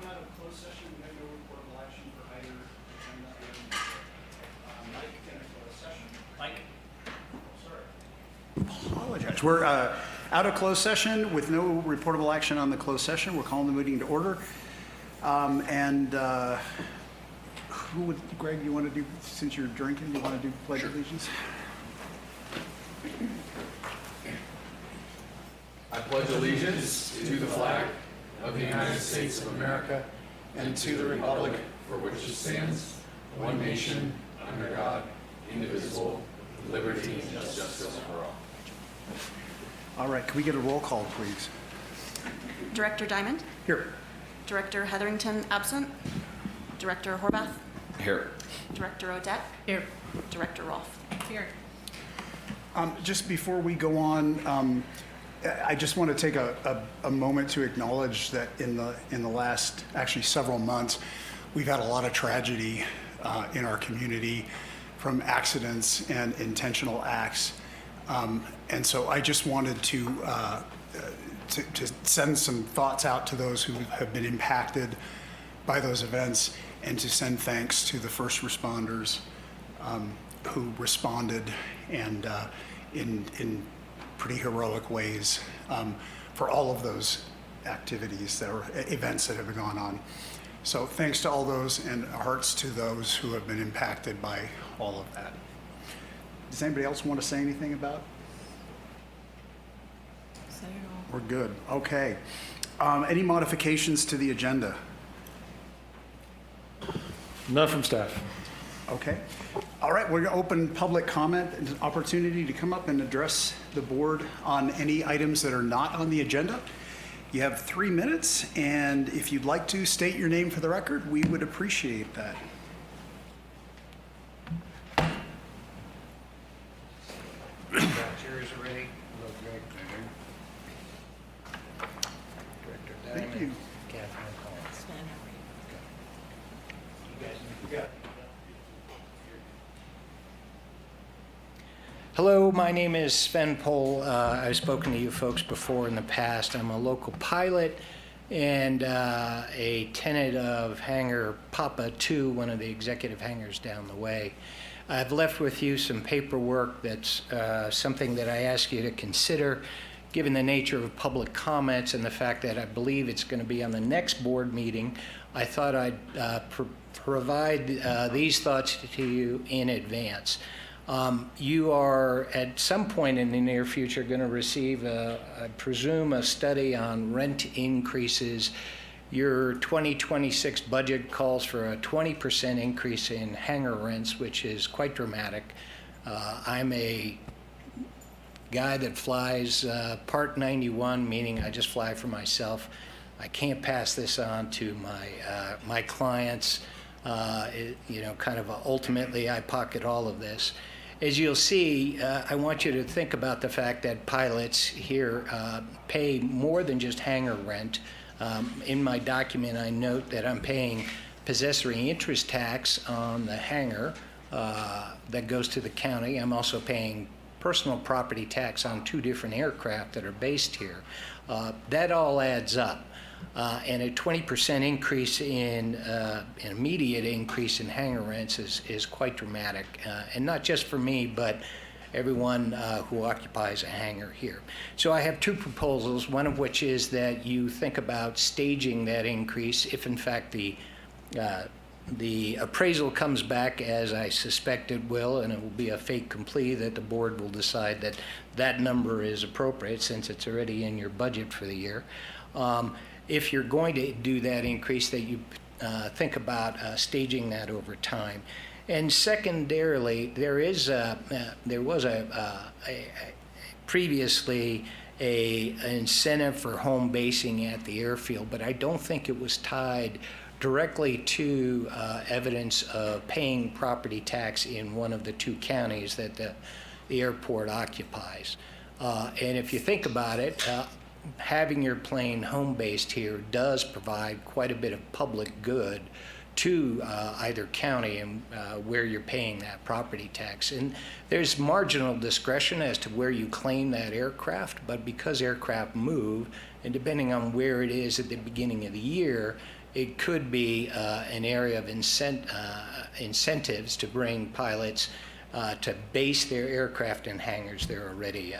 come out of closed session. We have no reportable action for either agenda item. Mike, in a closed session. Mike? Oh, sorry. Apologize. We're out of closed session with no reportable action on the closed session. We're calling the meeting to order. Who would, Greg, you want to do, since you're drinking, you want to do pledge of allegiance? I pledge allegiance to the flag of the United States of America and to the republic for which it stands, one nation, under God, indivisible, with liberty and justice for all. All right, can we get a roll call, please? Director Diamond? Here. Director Hetherington absent? Director Horvath? Here. Director Odette? Here. Director Rolfe? Here. Just before we go on, I just want to take a moment to acknowledge that in the last actually several months, we've had a lot of tragedy in our community from accidents and intentional acts. And so I just wanted to send some thoughts out to those who have been impacted by those events, and to send thanks to the first responders who responded and in pretty heroic ways for all of those activities that are events that have gone on. So thanks to all those, and hearts to those who have been impacted by all of that. Does anybody else want to say anything about? We're good. Okay. Any modifications to the agenda? None from staff. Okay. All right, we're going to open public comment and an opportunity to come up and address the board on any items that are not on the agenda. You have 3 minutes, and if you'd like to state your name for the record, we would appreciate that. Chairs are ready. Hello, Greg. Director Diamond. Thank you. Catherine Collins. You guys, you got it. Hello, my name is Sven Pohl. I've spoken to you folks before in the past. I'm a local pilot and a tenant of hangar Papa 2, one of the executive hangars down the way. I've left with you some paperwork that's something that I ask you to consider, given the nature of public comments and the fact that I believe it's going to be on the next board meeting. I thought I'd provide these thoughts to you in advance. You are at some point in the near future going to receive, I presume, a study on rent increases. Your 2026 budget calls for a 20% increase in hangar rents, which is quite dramatic. I'm a guy that flies Part 91, meaning I just fly for myself. I can't pass this on to my clients. Kind of ultimately, I pocket all of this. As you'll see, I want you to think about the fact that pilots here pay more than just hangar rent. In my document, I note that I'm paying possessory interest tax on the hangar that goes to the county. I'm also paying personal property tax on 2 different aircraft that are based here. That all adds up. And a 20% increase in an immediate increase in hangar rents is quite dramatic, and not just for me, but everyone who occupies a hangar here. So I have 2 proposals, one of which is that you think about staging that increase if in fact the appraisal comes back, as I suspect it will, and it will be a fait accompli that the board will decide that that number is appropriate since it's already in your budget for the year. If you're going to do that increase, that you think about staging that over time. And secondarily, there was previously an incentive for home basing at the airfield, but I don't think it was tied directly to evidence of paying property tax in one of the 2 counties that the airport occupies. And if you think about it, having your plane home-based here does provide quite a bit of public good to either county and where you're paying that property tax. And there's marginal discretion as to where you claim that aircraft, but because aircraft move, and depending on where it is at the beginning of the year, it could be an area of incentives to bring pilots to base their aircraft in hangars they're already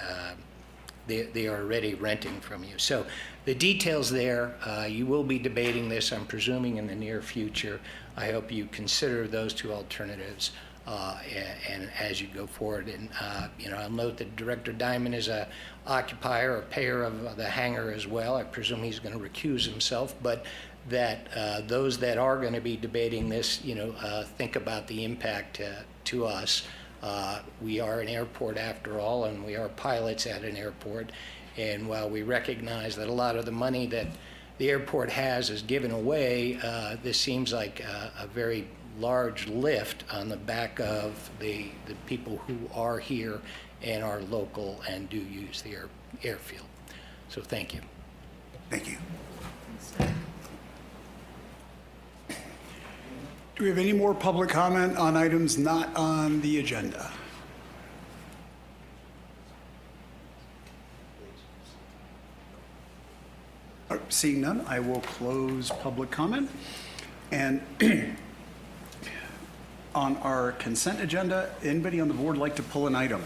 they are already renting from you. So the details there, you will be debating this, I'm presuming, in the near future. I hope you consider those two alternatives and as you go forward. And I'll note that Director Diamond is a occupier or payer of the hangar as well. I presume he's going to recuse himself, but that those that are going to be debating this, think about the impact to us. We are an airport after all, and we are pilots at an airport. And while we recognize that a lot of the money that the airport has is given away, this seems like a very large lift on the back of the people who are here and are local and do use the airfield. So thank you. Thank you. Do we have any more public comment on items not on the agenda? Seeing none, I will close public comment. And on our consent agenda, anybody on the board like to pull an item?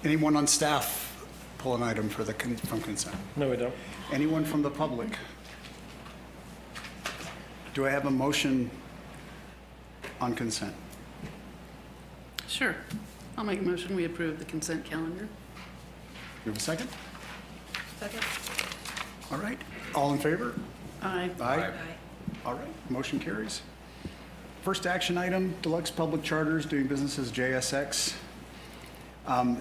Anyone on staff pull an item from consent? No, we don't. Anyone from the public? Do I have a motion on consent? Sure. I'll make a motion, we approve the consent calendar. Do we have a second? Second. All right. All in favor? Aye. Aye. All right. Motion carries. First action item, Deluxe Public Charters doing business as JSX.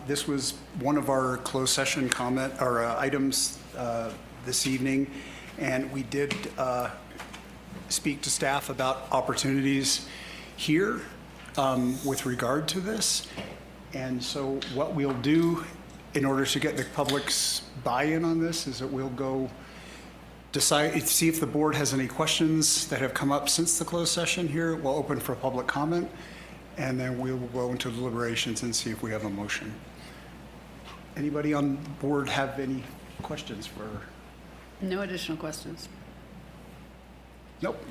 This was one of our closed session items this evening, and we did speak to staff about opportunities here with regard to this. And so what we'll do in order to get the public's buy-in on this is that we'll go see if the board has any questions that have come up since the closed session here. We'll open for public comment, and then we will go into deliberations and see if we have a motion. Anybody on board have any questions for? No additional questions. Nope.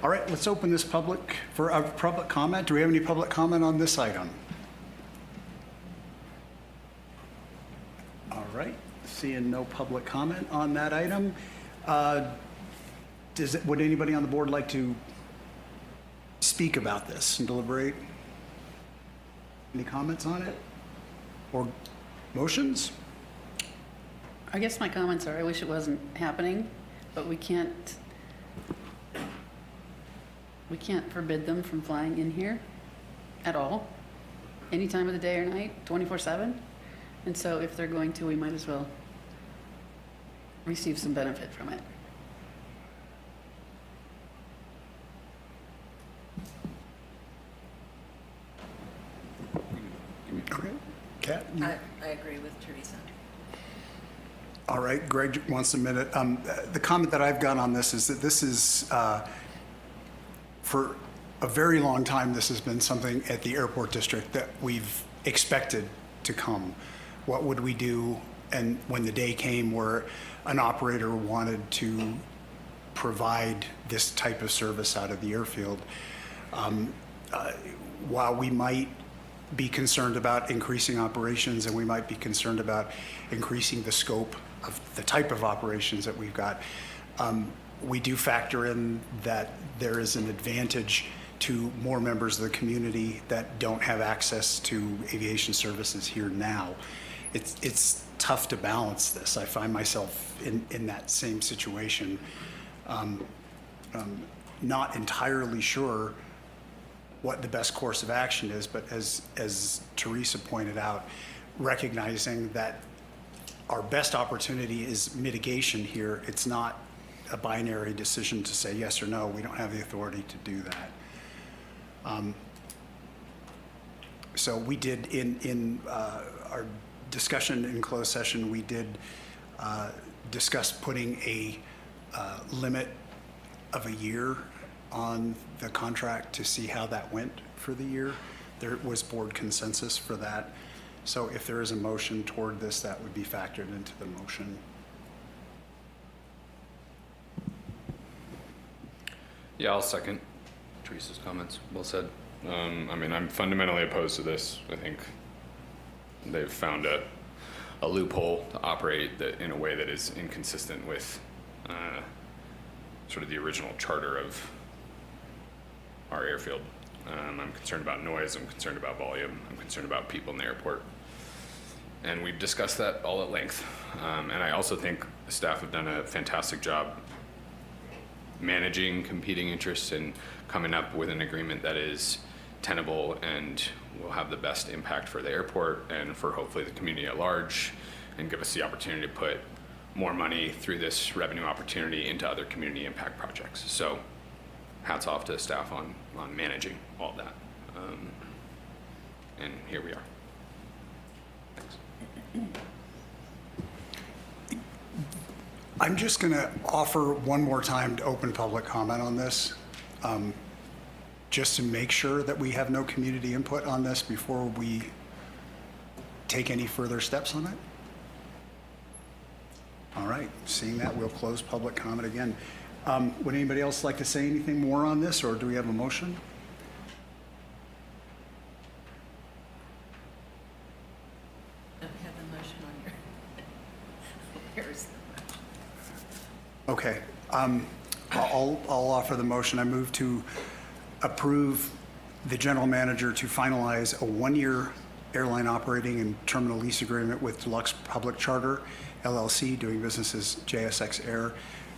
All right, let's open this public comment. Do we have any public comment on this item? All right, seeing no public comment on that item. Would anybody on the board like to speak about this and deliberate? Any comments on it? Or motions? I guess my comments are, I wish it wasn't happening, but we can't forbid them from flying in here at all, any time of the day or night, 24/7. And so if they're going to, we might as well receive some benefit from it. Okay. Kat? I agree with Teresa. All right, Greg wants a minute. The comment that I've got on this is that this is, for a very long time, this has been something at the airport district that we've expected to come. What would we do? And when the day came where an operator wanted to provide this type of service out of the airfield, while we might be concerned about increasing operations and we might be concerned about increasing the scope of the type of operations that we've got, we do factor in that there is an advantage to more members of the community that don't have access to aviation services here now. It's tough to balance this. I find myself in that same situation, not entirely sure what the best course of action is, but as Teresa pointed out, recognizing that our best opportunity is mitigation here. It's not a binary decision to say yes or no. We don't have the authority to do that. So we did, in our discussion in closed session, we did discuss putting a limit of a year on the contract to see how that went for the year. There was board consensus for that. So if there is a motion toward this, that would be factored into the motion. Yeah, I'll second Teresa's comments. Well said. I mean, I'm fundamentally opposed to this. I think they've found a loophole to operate that in a way that is inconsistent with sort of the original charter of our airfield. I'm concerned about noise. I'm concerned about volume. I'm concerned about people in the airport. And we've discussed that all at length. And I also think the staff have done a fantastic job managing competing interests and coming up with an agreement that is tenable and will have the best impact for the airport and for hopefully the community at large, and give us the opportunity to put more money through this revenue opportunity into other community impact projects. So hats off to the staff on managing all that. And here we are. Thanks. I'm just going to offer one more time to open public comment on this, just to make sure that we have no community input on this before we take any further steps on it. All right, seeing that, we'll close public comment again. Would anybody else like to say anything more on this, or do we have a motion? Don't have the motion on your, where's the motion? Okay, I'll offer the motion. I move to approve the general manager to finalize a one-year airline operating and terminal lease agreement with Deluxe Public Charter LLC, doing business as JSX Air,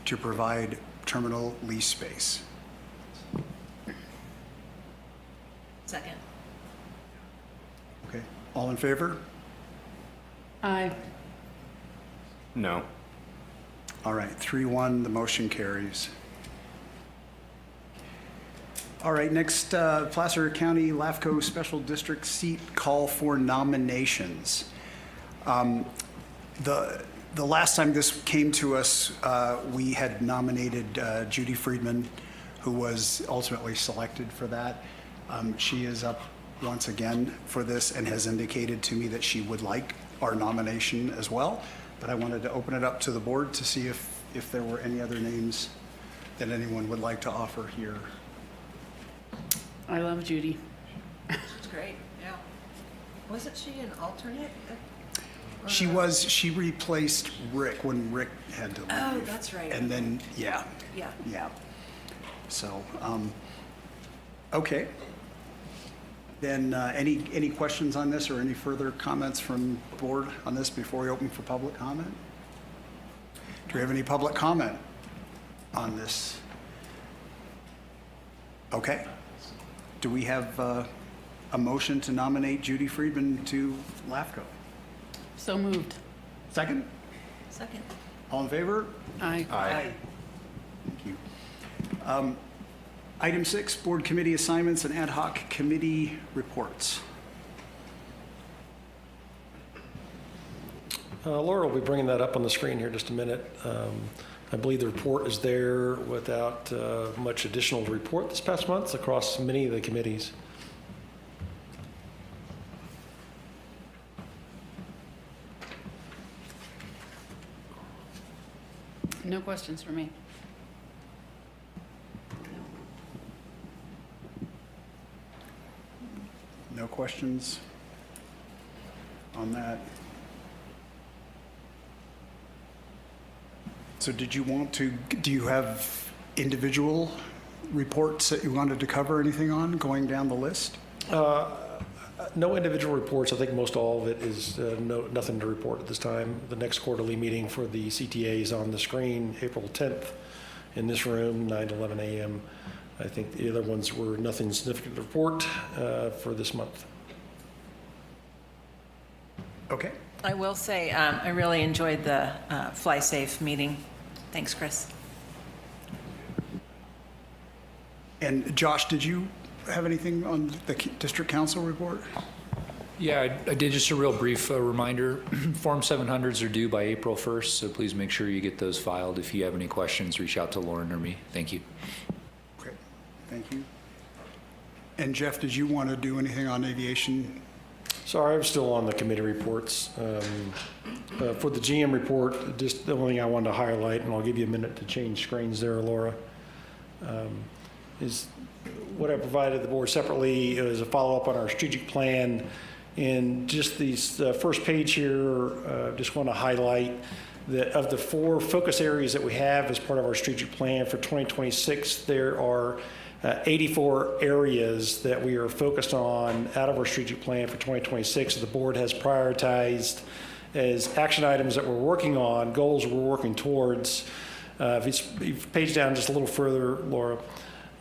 to provide terminal lease space. Second. Okay, all in favor? Aye. No. All right, 3-1, the motion carries. All right, next, Placer County LAFCO Special District seat call for nominations. The last time this came to us, we had nominated Judy Friedman, who was ultimately selected for that. She is up once again for this and has indicated to me that she would like our nomination as well. But I wanted to open it up to the board to see if there were any other names that anyone would like to offer here. I love Judy. She's great, yeah. Wasn't she an alternate? She replaced Rick when Rick had to leave. Oh, that's right. And then, yeah, Yeah. so, okay. Then, any questions on this or any further comments from board on this before we open for public comment? Do we have any public comment on this? Okay. Do we have a motion to nominate Judy Friedman to LAFCO? So moved. Second? Second. All in favor? Aye. Aye. Thank you. Item 6, board committee assignments and ad hoc committee reports. Laura will be bringing that up on the screen here in just a minute. I believe the report is there without much additional to report this past month across many of the committees. No questions for me. No questions on that? So do you have individual reports that you wanted to cover anything on, going down the list? No individual reports. I think most all of it is nothing to report at this time. The next quarterly meeting for the CTA is on the screen, April 10th, in this room, 9 to 11 a.m. I think the other ones were nothing significant to report for this month. Okay. I will say, I really enjoyed the Fly Safe meeting. Thanks, Chris. And Josh, did you have anything on the district council report? Yeah, I did. Just a real brief reminder. Form 700s are due by April 1st, so please make sure you get those filed. If you have any questions, reach out to Lauren or me. Thank you. Okay, thank you. And Jeff, did you want to do anything on aviation? Sorry, I'm still on the committee reports. For the GM report, just the only thing I wanted to highlight, and I'll give you a minute to change screens there, Laura. is what I provided the board separately. It was a follow-up on our strategic plan. And just these first page here, just want to highlight that of the 4 focus areas that we have as part of our strategic plan for 2026, there are 84 areas that we are focused on out of our strategic plan for 2026 that the board has prioritized as action items that we're working on, goals we're working towards. If you page down just a little further, Laura,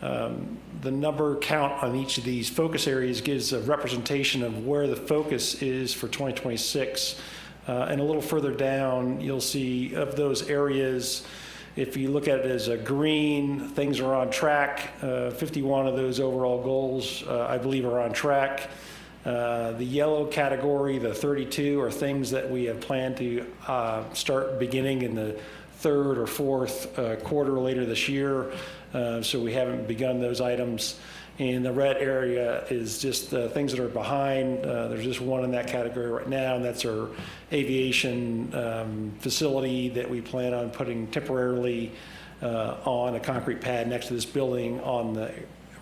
the number count on each of these focus areas gives a representation of where the focus is for 2026. And a little further down, you'll see of those areas, if you look at it as a green, things are on track. 51 of those overall goals, I believe, are on track. The yellow category, the 32, are things that we have planned to start beginning in the 3rd or 4th quarter later this year. So we haven't begun those items. And the red area is just things that are behind. There's just one in that category right now, and that's our aviation facility that we plan on putting temporarily on a concrete pad next to this building on the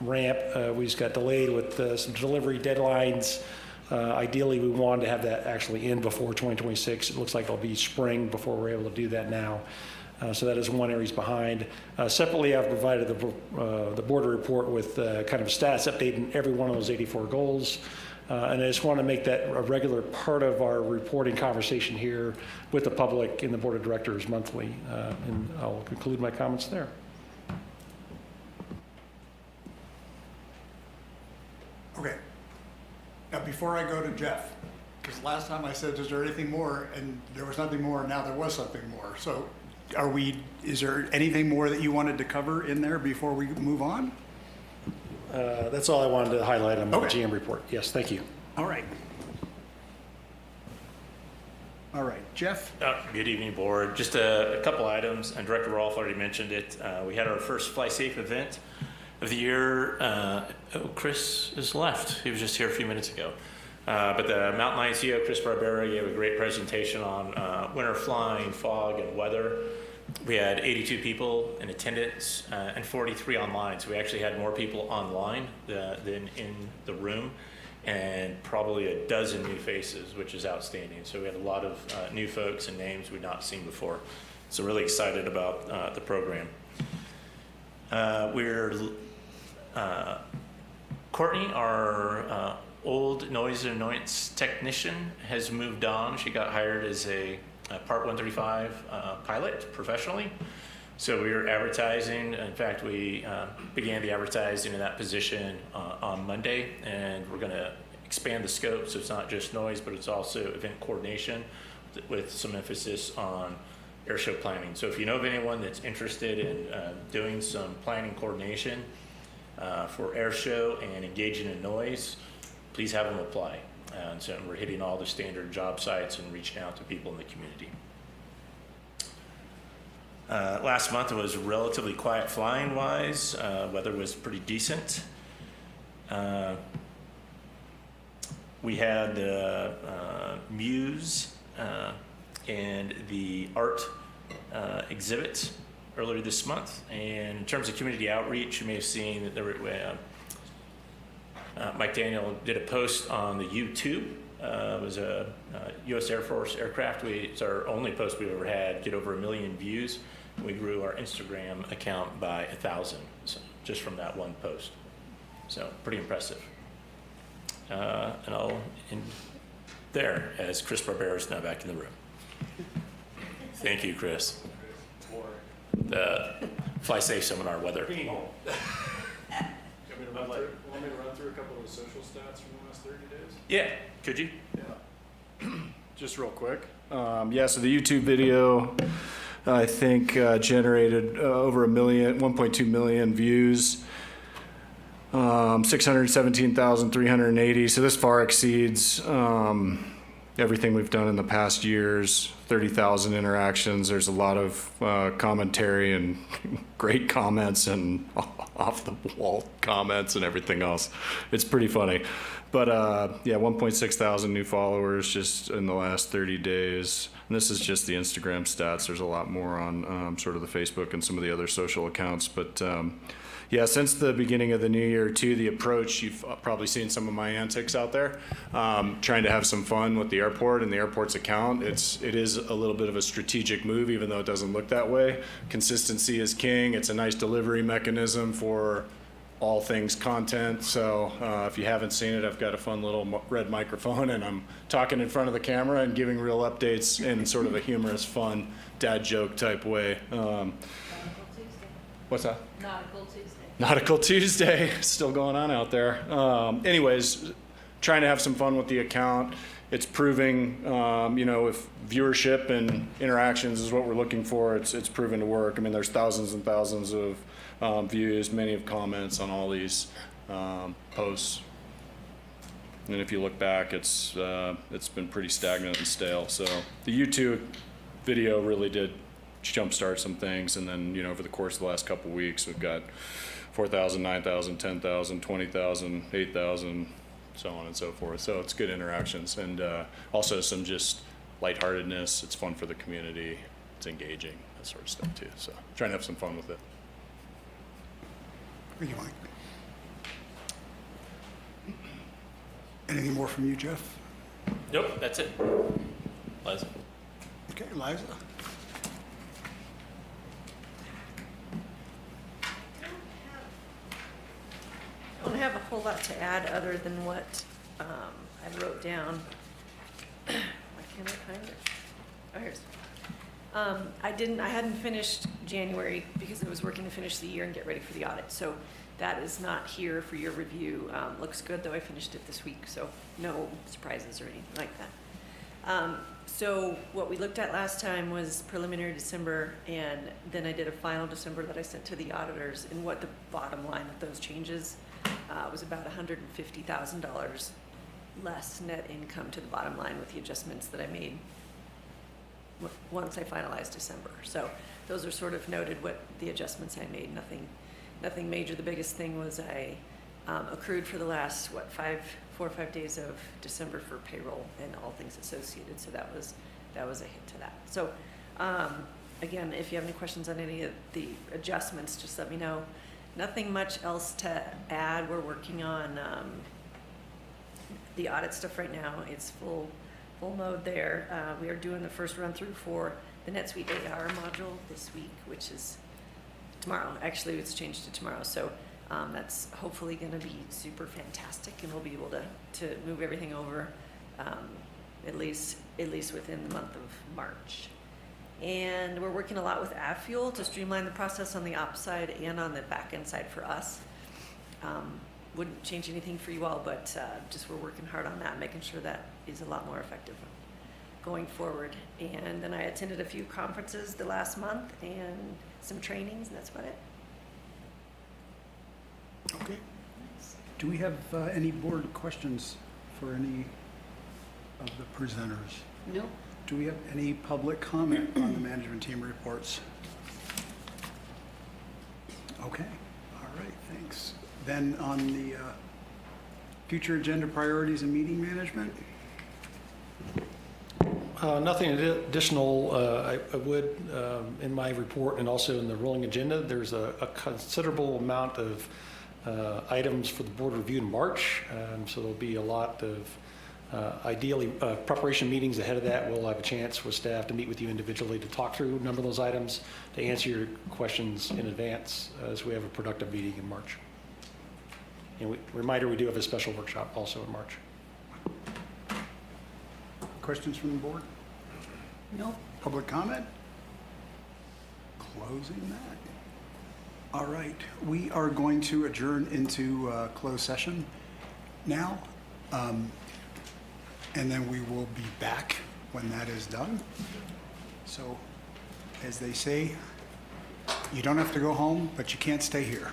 ramp. We just got delayed with some delivery deadlines. Ideally, we wanted to have that actually in before 2026. It looks like it'll be spring before we're able to do that now. So that is one area's behind. Separately, I've provided the board report with kind of a status update in every one of those 84 goals. And I just want to make that a regular part of our reporting conversation here with the public and the board of directors monthly. And I'll conclude my comments there. Okay. Now, before I go to Jeff, because last time I said, is there anything more? And there was nothing more, now there was something more. So is there anything more that you wanted to cover in there before we move on? That's all I wanted to highlight on my Okay. GM report. Yes, thank you. All right. All right, Jeff? Good evening, board. Just a couple items, and Director Rolfe already mentioned it. We had our first Fly Safe event of the year. Chris is left. He was just here a few minutes ago. But the Mountain Lion CEO, Chris Barbera, gave a great presentation on winter flying, fog, and weather. We had 82 people in attendance and 43 online. So we actually had more people online than in the room, and probably a dozen new faces, which is outstanding. So we had a lot of new folks and names we'd not seen before. So really excited about the program. Courtney, our old noise and annoyance technician, has moved on. She got hired as a Part 135 pilot professionally. So we were advertising. In fact, we began the advertising in that position on Monday, and we're going to expand the scope. So it's not just noise, but it's also event coordination with some emphasis on air show planning. So if you know of anyone that's interested in doing some planning coordination for air show and engaging in noise, please have them apply. And so we're hitting all the standard job sites and reaching out to people in the community. Last month it was relatively quiet flying wise. Weather was pretty decent. We had Muse and the art exhibit earlier this month. And in terms of community outreach, you may have seen that there were Mike Daniel did a post on the YouTube. It was a U.S. Air Force aircraft. It's our only post we've ever had, get over 1 million views. We grew our Instagram account by 1,000, so just from that one post. So pretty impressive. And I'll end there as Chris Barbera is now back in the room. Thank you, Chris. The Fly Safe seminar weather. Want me to run through a couple of the social stats from the last 30 days? Yeah, could you? Yeah. Just real quick. Yeah, so the YouTube video, I think, generated over 1.2 million views, 617,380. So this far exceeds everything we've done in the past years. 30,000 interactions. There's a lot of commentary and great comments and off the wall comments and everything else. It's pretty funny. But yeah, 1.6 thousand new followers just in the last 30 days. And this is just the Instagram stats. There's a lot more on sort of the Facebook and some of the other social accounts. But yeah, since the beginning of the new year too, the approach, you've probably seen some of my antics out there, trying to have some fun with the airport and the airport's account. It is a little bit of a strategic move, even though it doesn't look that way. Consistency is king. It's a nice delivery mechanism for all things content. So if you haven't seen it, I've got a fun little red microphone and I'm talking in front of the camera and giving real updates in sort of a humorous, fun dad joke type way. What's that? Nautical Tuesday. Nautical Tuesday, still going on out there. Anyways, trying to have some fun with the account. It's proving, if viewership and interactions is what we're looking for, it's proven to work. I mean, there's thousands and thousands of views, many of comments on all these posts. And if you look back, it's been pretty stagnant and stale. So the YouTube video really did jumpstart some things, and then over the course of the last couple of weeks, we've got 4,000, 9,000, 10,000, 20,000, 8,000, so on and so forth. So it's good interactions, and also some just lightheartedness. It's fun for the community. It's engaging, that sort of stuff too. So trying to have some fun with it. Thank you, Mike. Anything more from you, Jeff? Nope, that's it. Liza? Okay, Liza. I don't have a whole lot to add other than what I wrote down. Why can't I find it? Oh, here's. I hadn't finished January because I was working to finish the year and get ready for the audit. So that is not here for your review. Looks good, though I finished it this week, so no surprises or anything like that. So what we looked at last time was preliminary December, and then I did a final December that I sent to the auditors, and what the bottom line of those changes was about $150,000 less net income to the bottom line with the adjustments that I made once I finalized December. So those are sort of noted what the adjustments I made, nothing major. The biggest thing was I accrued for the last, 4 or 5 days of December for payroll and all things associated. So that was a hit to that. So again, if you have any questions on any of the adjustments, just let me know. Nothing much else to add. We're working on the audit stuff right now. It's full mode there. We are doing the first run through for the NetSuite AR module this week, which is tomorrow. Actually, it's changed to tomorrow. So that's hopefully going to be super fantastic, and we'll be able to move everything over at least within the month of March. And we're working a lot with AvFuel to streamline the process on the ops side and on the back end side for us. Wouldn't change anything for you all, but just we're working hard on that, making sure that is a lot more effective going forward. And then I attended a few conferences the last month and some trainings, and that's about it. Okay. Do we have any board questions for any of the presenters? Nope. Do we have any public comment on the management team reports? Okay, all right, thanks. Then on the future agenda priorities and meeting management? Nothing additional. I would, in my report and also in the rolling agenda, there's a considerable amount of items for the board review in March. So there'll be a lot of ideally preparation meetings ahead of that. We'll have a chance with staff to meet with you individually to talk through a number of those items, to answer your questions in advance as we have a productive meeting in March. And reminder, we do have a special workshop also in March. Questions from the board? Nope. Public comment? Closing that. All right, we are going to adjourn into closed session now. And then we will be back when that is done. So, as they say, you don't have to go home, but you can't stay here.